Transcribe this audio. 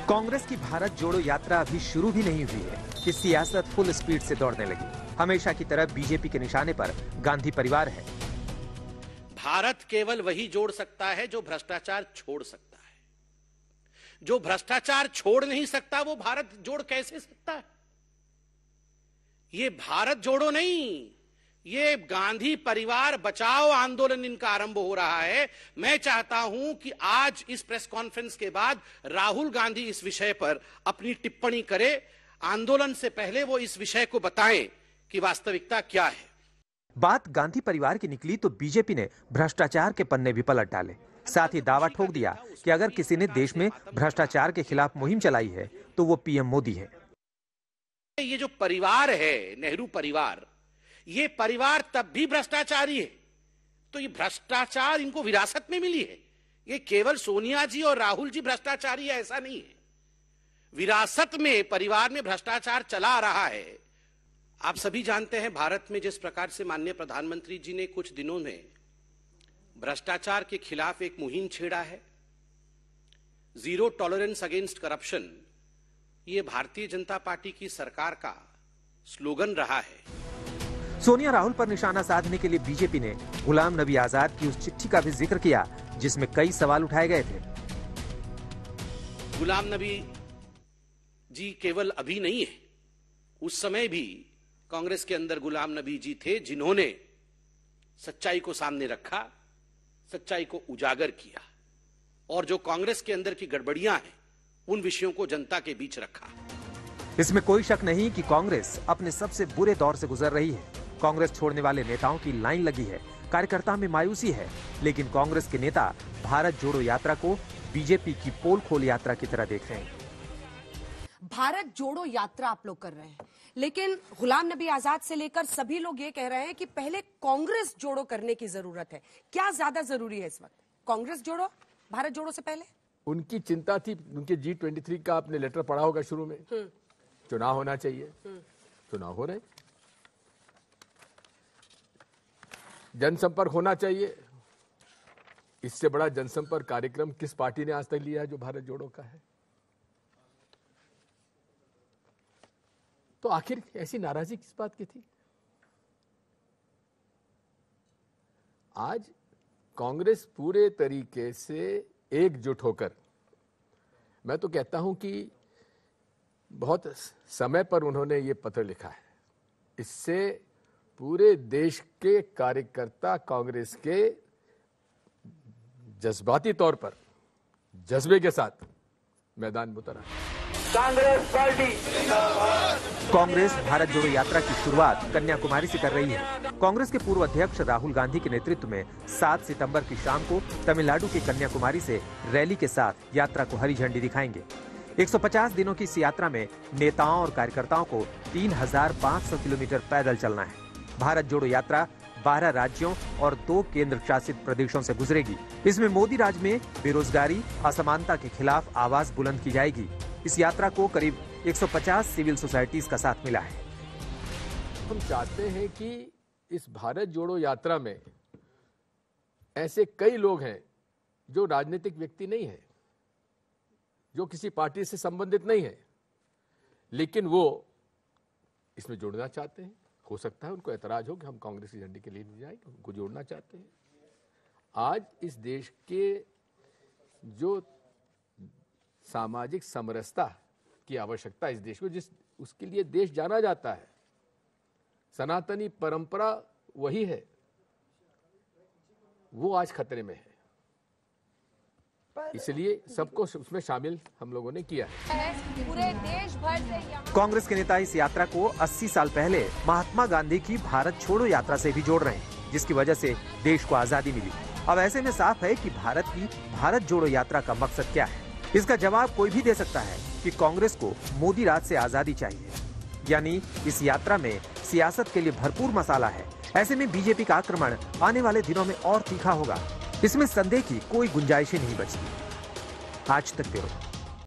कांग्रेस की भारत जोड़ो यात्रा अभी शुरू भी नहीं हुई है कि सियासत फुल स्पीड से दौड़ने लगी। हमेशा की तरह बीजेपी के निशाने पर गांधी परिवार है। भारत केवल वही जोड़ सकता है जो भ्रष्टाचार छोड़ सकता है। जो भ्रष्टाचार छोड़ नहीं सकता वो भारत जोड़ कैसे सकता है? ये भारत जोड़ो नहीं, ये गांधी परिवार बचाओ आंदोलन इनका आरंभ हो रहा है। मैं चाहता हूं कि आज इस प्रेस कॉन्फ्रेंस के बाद राहुल गांधी इस विषय पर अपनी टिप्पणी करे। आंदोलन से पहले वो इस विषय को बताएं कि वास्तविकता क्या है। बात गांधी परिवार की निकली तो बीजेपी ने भ्रष्टाचार के पन्ने भी पलट डाले। साथ ही दावा ठोक दिया कि अगर किसी ने देश में भ्रष्टाचार के खिलाफ मुहिम चलाई है तो वो पीएम मोदी है। ये जो परिवार है, नेहरू परिवार, ये परिवार तब भी भ्रष्टाचारी है। तो ये भ्रष्टाचार इनको विरासत में मिली है। ये केवल सोनिया जी और राहुल जी भ्रष्टाचारी है ऐसा नहीं है। विरासत में परिवार में भ्रष्टाचार चला आ रहा है। आप सभी जानते हैं भारत में जिस प्रकार से माननीय प्रधानमंत्री जी ने कुछ दिनों में भ्रष्टाचार के खिलाफ एक मुहिम छेड़ा है, जीरो टॉलरेंस अगेंस्ट करप्शन, ये भारतीय जनता पार्टी की सरकार का स्लोगन रहा है। सोनिया राहुल पर निशाना साधने के लिए बीजेपी ने गुलाम नबी आजाद की उस चिट्ठी का भी जिक्र किया जिसमें कई सवाल उठाए गए थे। गुलाम नबी जी केवल अभी नहीं है, उस समय भी कांग्रेस के अंदर गुलाम नबी जी थे जिन्होंने सच्चाई को सामने रखा, सच्चाई को उजागर किया और जो कांग्रेस के अंदर की गड़बड़ियां हैं उन विषयों को जनता के बीच रखा। इसमें कोई शक नहीं कि कांग्रेस अपने सबसे बुरे दौर से गुजर रही है। कांग्रेस छोड़ने वाले नेताओं की लाइन लगी है, कार्यकर्ता में मायूसी है, लेकिन कांग्रेस के नेता भारत जोड़ो यात्रा को बीजेपी की पोल खोल यात्रा की तरह देख रहे हैं। भारत जोड़ो यात्रा आप लोग कर रहे हैं, लेकिन गुलाम नबी आजाद से लेकर सभी लोग ये कह रहे हैं कि पहले कांग्रेस जोड़ो करने की जरूरत है। क्या ज्यादा जरूरी है इस वक्त, कांग्रेस जोड़ो भारत जोड़ो से पहले? उनकी चिंता थी, उनके G23 का आपने लेटर पढ़ा होगा शुरू में, चुनाव होना चाहिए, चुनाव हो रहे, जनसंपर्क होना चाहिए। इससे बड़ा जनसंपर्क कार्यक्रम किस पार्टी ने आज तक लिया है जो भारत जोड़ो का है? तो आखिर ऐसी नाराजगी किस बात की थी? आज कांग्रेस पूरे तरीके से एकजुट होकर, मैं तो कहता हूं कि बहुत समय पर उन्होंने ये पत्र लिखा है। इससे पूरे देश के कार्यकर्ता कांग्रेस के जज्बाती तौर पर जज्बे के साथ मैदान में उतर आए। कांग्रेस पार्टी कांग्रेस भारत जोड़ो यात्रा की शुरुआत कन्याकुमारी से कर रही है। कांग्रेस के पूर्व अध्यक्ष राहुल गांधी के नेतृत्व में 7 सितंबर की शाम को तमिलनाडु के कन्याकुमारी से रैली के साथ यात्रा को हरी झंडी दिखाएंगे। 150 दिनों की इस यात्रा में नेताओं और कार्यकर्ताओं को 3500 किलोमीटर पैदल चलना है। भारत जोड़ो यात्रा 12 राज्यों और 2 केंद्र शासित प्रदेशों से गुजरेगी। इसमें मोदी राज में बेरोजगारी, असमानता के खिलाफ आवाज बुलंद की जाएगी। इस यात्रा को करीब 150 सिविल सोसाइटीज का साथ मिला है। हम चाहते हैं कि इस भारत जोड़ो यात्रा में ऐसे कई लोग हैं जो राजनीतिक व्यक्ति नहीं है, जो किसी पार्टी से संबंधित नहीं है, लेकिन वो इसमें जुड़ना चाहते हैं। हो सकता है उनको ऐतराज हो कि हम कांग्रेस की झंडी के लिए नहीं जाएंगे, उनको जोड़ना चाहते हैं। आज इस देश के जो सामाजिक समरसता की आवश्यकता इस देश को, जिस उसके लिए देश जाना जाता है, सनातनी परंपरा वही है, वो आज खतरे में है। इसलिए सबको उसमें शामिल हम लोगों ने किया है। पूरे देश भर से कांग्रेस के नेता इस यात्रा को 80 साल पहले महात्मा गांधी की भारत छोड़ो यात्रा से भी जोड़ रहे हैं, जिसकी वजह से देश को आजादी मिली। अब ऐसे में साफ है कि भारत की भारत जोड़ो यात्रा का मकसद क्या है। इसका जवाब कोई भी दे सकता है कि कांग्रेस को मोदी राज से आजादी चाहिए, यानी इस यात्रा में सियासत के लिए भरपूर मसाला है। ऐसे में बीजेपी का आक्रमण आने वाले दिनों में और तीखा होगा, इसमें संदेह की कोई गुंजाइश ही नहीं बचती। आज तक ब्यूरो।